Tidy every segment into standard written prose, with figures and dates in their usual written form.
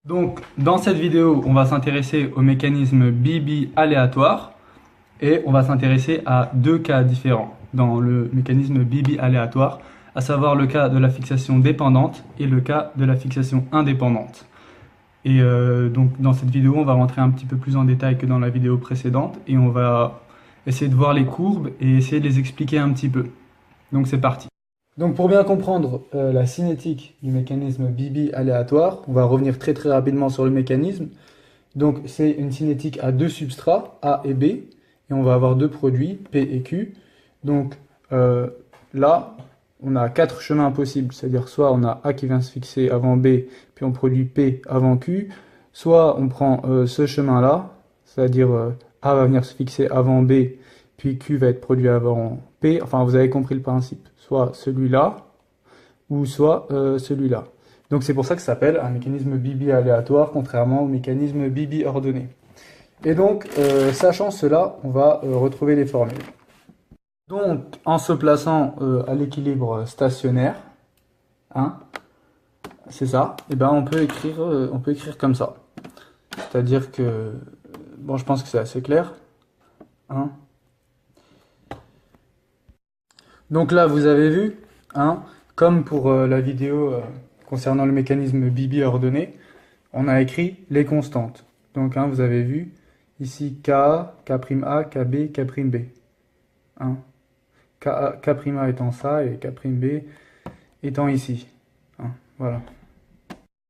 Donc, dans cette vidéo, on va s'intéresser au mécanisme BB aléatoire et on va s'intéresser à deux cas différents dans le mécanisme BB aléatoire, à savoir le cas de la fixation dépendante et le cas de la fixation indépendante. Et donc, dans cette vidéo, on va rentrer un petit peu plus en détail que dans la vidéo précédente et on va essayer de voir les courbes et essayer de les expliquer un petit peu. Donc, c'est parti. Donc pour bien comprendre la cinétique du mécanisme BB aléatoire, on va revenir très rapidement sur le mécanisme. Donc c'est une cinétique à deux substrats, A et B, et on va avoir deux produits, P et Q. Donc là, on a quatre chemins possibles, c'est-à-dire soit on a A qui vient se fixer avant B, puis on produit P avant Q, soit on prend ce chemin-là, c'est-à-dire A va venir se fixer avant B, puis Q va être produit avant P, enfin vous avez compris le principe, soit celui-là, ou soit celui-là. Donc c'est pour ça que ça s'appelle un mécanisme BB aléatoire, contrairement au mécanisme BB ordonné. Et donc, sachant cela, on va retrouver les formules. Donc, en se plaçant à l'équilibre stationnaire, hein, c'est ça, et ben on peut écrire comme ça. C'est-à-dire que, bon, je pense que c'est assez clair, hein. Donc là, vous avez vu, hein, comme pour la vidéo concernant le mécanisme BB ordonné, on a écrit les constantes. Donc hein, vous avez vu ici K, K'A, KB, K'B. Hein. K'A étant ça et K'B étant ici. Hein, voilà.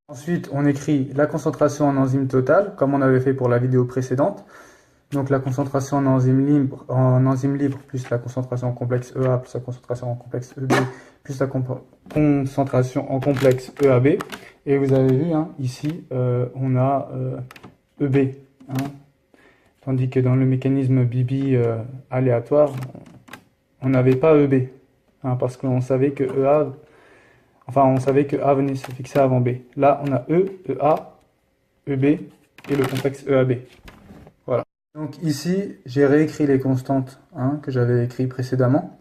Ensuite, on écrit la concentration en enzyme totale, comme on avait fait pour la vidéo précédente. Donc la concentration en enzyme libre plus la concentration en complexe EA plus la concentration en complexe EB plus la concentration en complexe EAB. Et vous avez vu, hein, ici, on a EB. Hein, tandis que dans le mécanisme BB aléatoire, on n'avait pas EB. Hein, parce qu'on savait que on savait que A venait se fixer avant B. Là, on a E, EA, EB et le complexe EAB. Voilà. Donc ici, j'ai réécrit les constantes, hein, que j'avais écrites précédemment.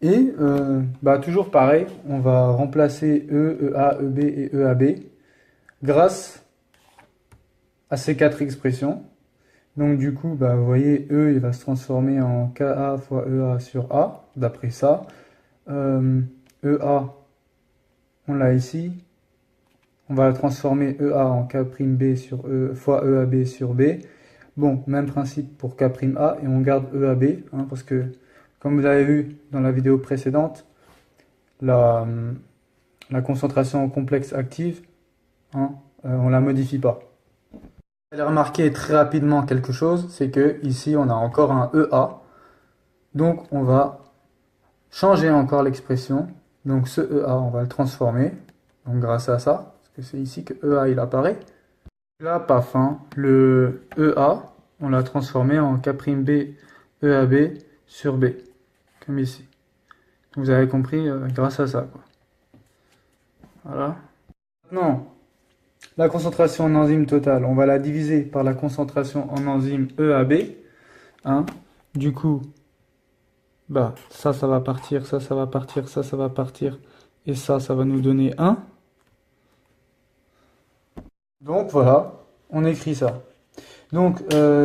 Et toujours pareil, on va remplacer E, EA, EB et EAB grâce à ces quatre expressions. Donc du coup, vous voyez, E il va se transformer en Ka fois EA sur A, d'après ça. EA, on l'a ici. On va transformer EA en K'B sur E fois EAB sur B. Bon, même principe pour K'A et on garde EAB, hein, parce que, comme vous l'avez vu dans la vidéo précédente, la concentration en complexe active, hein, on la modifie pas. Vous allez remarquer très rapidement quelque chose, c'est que ici on a encore un EA, donc on va changer encore l'expression. Donc ce EA, on va le transformer, donc grâce à ça, parce que c'est ici que EA il apparaît. Là, pas fin, le EA, on l'a transformé en K'B EAB sur B, comme ici. Vous avez compris grâce à ça, quoi. Voilà. Maintenant, la concentration en enzyme totale, on va la diviser par la concentration en enzyme EAB. Hein. Du coup, ça va partir, ça va partir, ça va partir, et ça va nous donner 1. Donc voilà, on écrit ça. Donc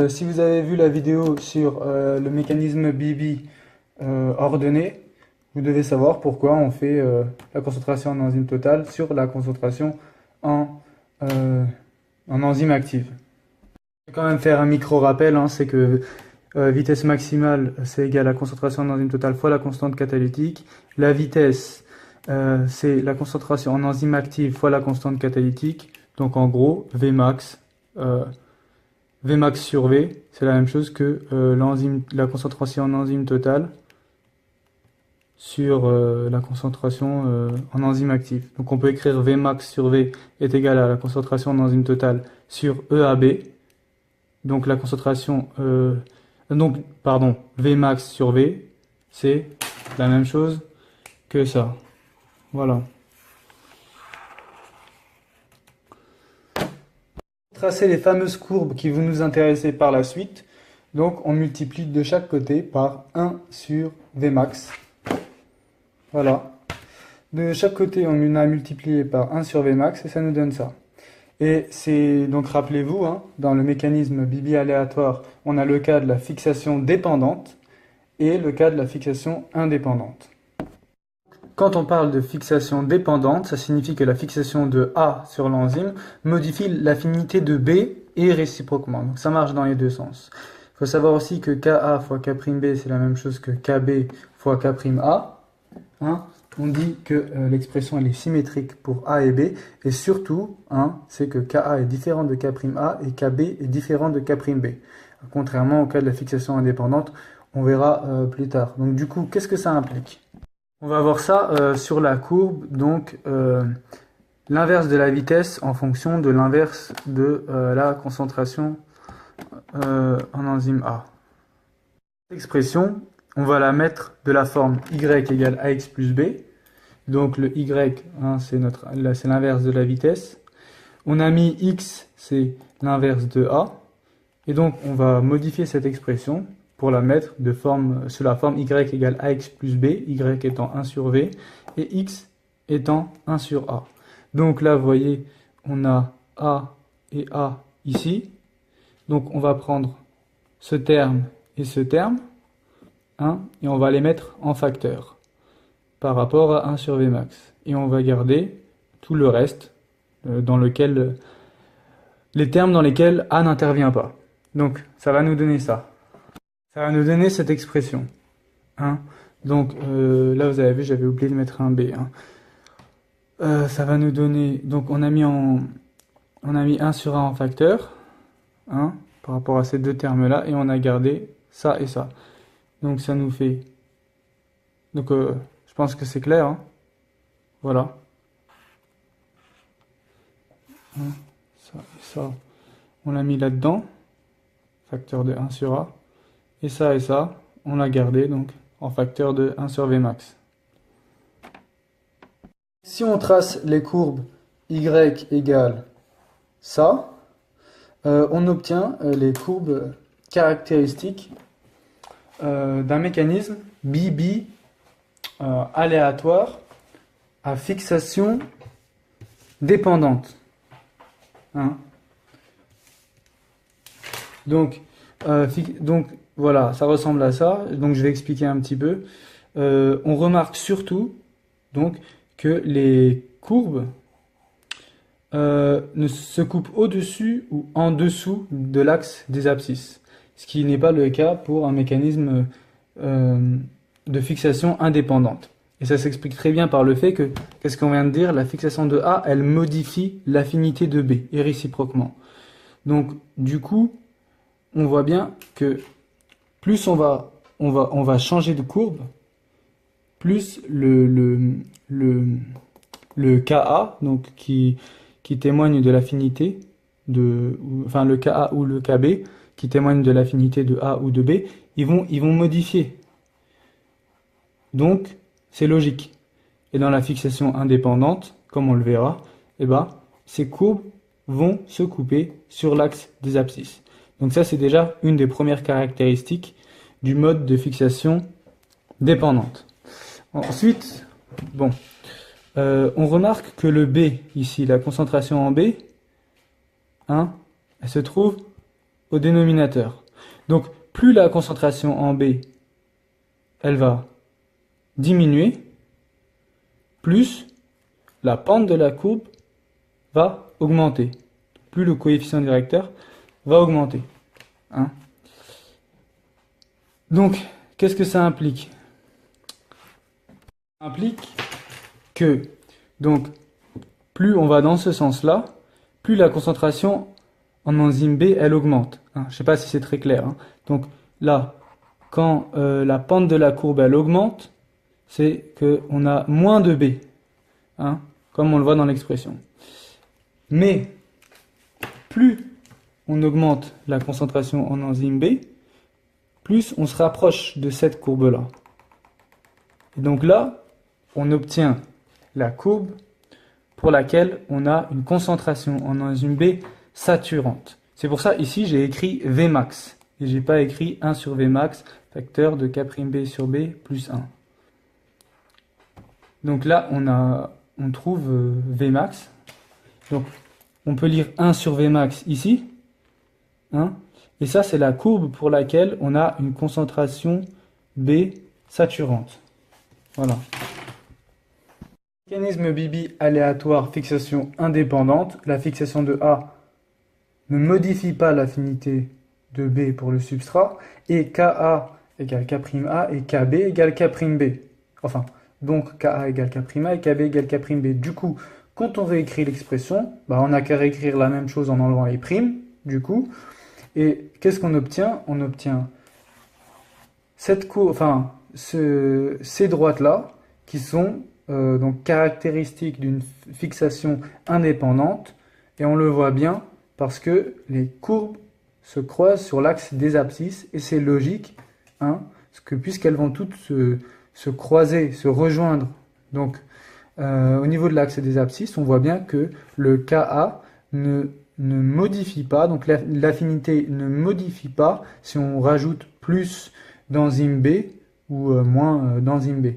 si vous avez vu la vidéo sur le mécanisme BB ordonné, vous devez savoir pourquoi on fait la concentration en enzyme totale sur la concentration en enzyme active. Je vais quand même faire un micro rappel, hein, c'est que vitesse maximale c'est égal à la concentration en enzyme totale fois la constante catalytique. La vitesse c'est la concentration en enzyme active fois la constante catalytique. Donc en gros, Vmax sur V, c'est la même chose que la concentration en enzyme totale sur la concentration en enzyme active. Donc on peut écrire Vmax sur V est égal à la concentration en enzyme totale sur EAB. Donc la concentration, Vmax sur V, c'est la même chose que ça. Voilà. Tracer les fameuses courbes qui vont nous intéresser par la suite. Donc on multiplie de chaque côté par 1 sur Vmax. Voilà. De chaque côté, on a multiplié par 1 sur Vmax et ça nous donne ça. Et c'est donc, rappelez-vous, hein, dans le mécanisme Bibi aléatoire, on a le cas de la fixation dépendante et le cas de la fixation indépendante. Quand on parle de fixation dépendante, ça signifie que la fixation de A sur l'enzyme modifie l'affinité de B et réciproquement. Donc ça marche dans les deux sens. Il faut savoir aussi que Ka fois K'B, c'est la même chose que Kb fois K'A. Hein, on dit que l'expression elle est symétrique pour A et B. Et surtout, hein, c'est que Ka est différent de K'A et Kb est différent de K'B. Contrairement au cas de la fixation indépendante, on verra plus tard. Donc du coup, qu'est-ce que ça implique? On va voir ça sur la courbe, donc l'inverse de la vitesse en fonction de l'inverse de la concentration en enzyme A. Cette expression, on va la mettre de la forme y égale ax plus b. Donc le y, hein, c'est l'inverse de la vitesse. On a mis x, c'est l'inverse de A. Et donc on va modifier cette expression pour la mettre sous la forme y égale ax plus b, y étant 1 sur v, et x étant 1 sur a. Donc là, vous voyez, on a a et a ici. Donc on va prendre ce terme et ce terme, hein, et on va les mettre en facteur par rapport à 1 sur v max. Et on va garder tout le reste, les termes dans lesquels a n'intervient pas. Donc ça va nous donner ça. Ça va nous donner cette expression. Hein. Donc là, vous avez vu, j'avais oublié de mettre un B. Hein. Ça va nous donner... Donc on a mis 1 sur A en facteur, hein, par rapport à ces deux termes-là, et on a gardé ça et ça. Donc ça nous fait... Donc je pense que c'est clair. Hein. Voilà. Hein, ça et ça, on l'a mis là-dedans. Facteur de 1 sur A. Et ça, on l'a gardé donc en facteur de 1 sur V max. Si on trace les courbes y égale ça, on obtient les courbes caractéristiques d'un mécanisme Bibi aléatoire à fixation dépendante. Hein. Donc voilà, ça ressemble à ça. Donc je vais expliquer un petit peu. On remarque surtout donc que les courbes ne se coupent au-dessus ou en dessous de l'axe des abscisses, ce qui n'est pas le cas pour un mécanisme de fixation indépendante. Et ça s'explique très bien par le fait que, qu'est-ce qu'on vient de dire, la fixation de A, elle modifie l'affinité de B, et réciproquement. Donc du coup, on voit bien que plus on va changer de courbe, plus le Ka, donc qui témoigne de l'affinité enfin le Ka ou le Kb, qui témoigne de l'affinité de A ou de B, ils vont modifier. Donc c'est logique. Et dans la fixation indépendante, comme on le verra, ces courbes vont se couper sur l'axe des abscisses. Donc ça, c'est déjà une des premières caractéristiques du mode de fixation dépendante. Ensuite, on remarque que le B, ici, la concentration en B, hein, elle se trouve au dénominateur. Donc, plus la concentration en B, elle va diminuer, plus la pente de la courbe va augmenter. Plus le coefficient directeur va augmenter. Hein. Donc, qu'est-ce que ça implique? Ça implique que, donc, plus on va dans ce sens-là, plus la concentration en enzyme B, elle augmente. Hein. Je ne sais pas si c'est très clair. Hein. Donc là, quand la pente de la courbe, elle augmente, c'est qu'on a moins de B, hein, comme on le voit dans l'expression. Mais, plus on augmente la concentration en enzyme B, plus on se rapproche de cette courbe-là. Et donc là, on obtient la courbe pour laquelle on a une concentration en enzyme B saturante. C'est pour ça, ici, j'ai écrit Vmax. Et j'ai pas écrit 1 sur Vmax, facteur de K'B sur B plus 1. Donc là, on trouve Vmax. Donc on peut lire 1 sur Vmax ici. Hein, et ça, c'est la courbe pour laquelle on a une concentration B saturante. Voilà. Mécanisme Bibi aléatoire, fixation indépendante. La fixation de A ne modifie pas l'affinité de B pour le substrat. Et Ka égale K'A et Kb égale K'B. Enfin, donc Ka égale K'A et Kb égale K'B. Du coup, quand on réécrit l'expression, on n'a qu'à réécrire la même chose en enlevant les primes, du coup. Et qu'est-ce qu'on obtient? On obtient ces droites-là qui sont donc caractéristiques d'une fixation indépendante. Et on le voit bien parce que les courbes se croisent sur l'axe des abscisses. Et c'est logique, hein, parce que puisqu'elles vont toutes se croiser, se rejoindre. Donc, au niveau de l'axe des abscisses, on voit bien que le Ka ne modifie pas, donc l'affinité ne modifie pas si on rajoute plus d'enzyme B ou moins d'enzyme B.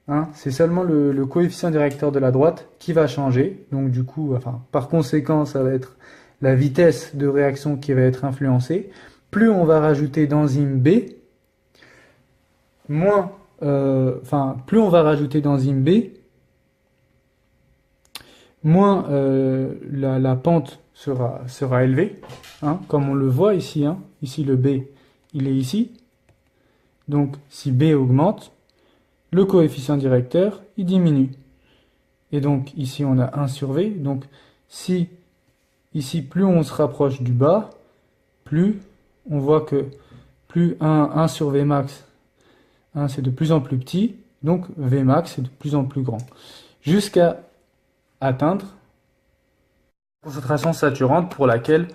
Hein, c'est seulement le coefficient directeur de la droite qui va changer. Donc du coup, par conséquent, ça va être la vitesse de réaction qui va être influencée. Plus on va rajouter d'enzyme B, plus on va rajouter d'enzyme B, moins la pente sera élevée, hein, comme on le voit ici. Hein. Ici, le B, il est ici. Donc, si B augmente, le coefficient directeur, il diminue. Et donc, ici, on a 1 sur V. Donc, si ici, plus on se rapproche du bas, plus on voit que plus 1 sur Vmax, hein, c'est de plus en plus petit. Donc, Vmax est de plus en plus grand. Jusqu'à atteindre concentration saturante pour laquelle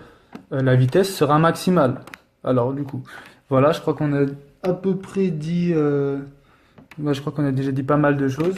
la vitesse sera maximale. Alors du coup, voilà, je crois qu'on a à peu près dit, je crois qu'on a déjà dit pas mal de choses.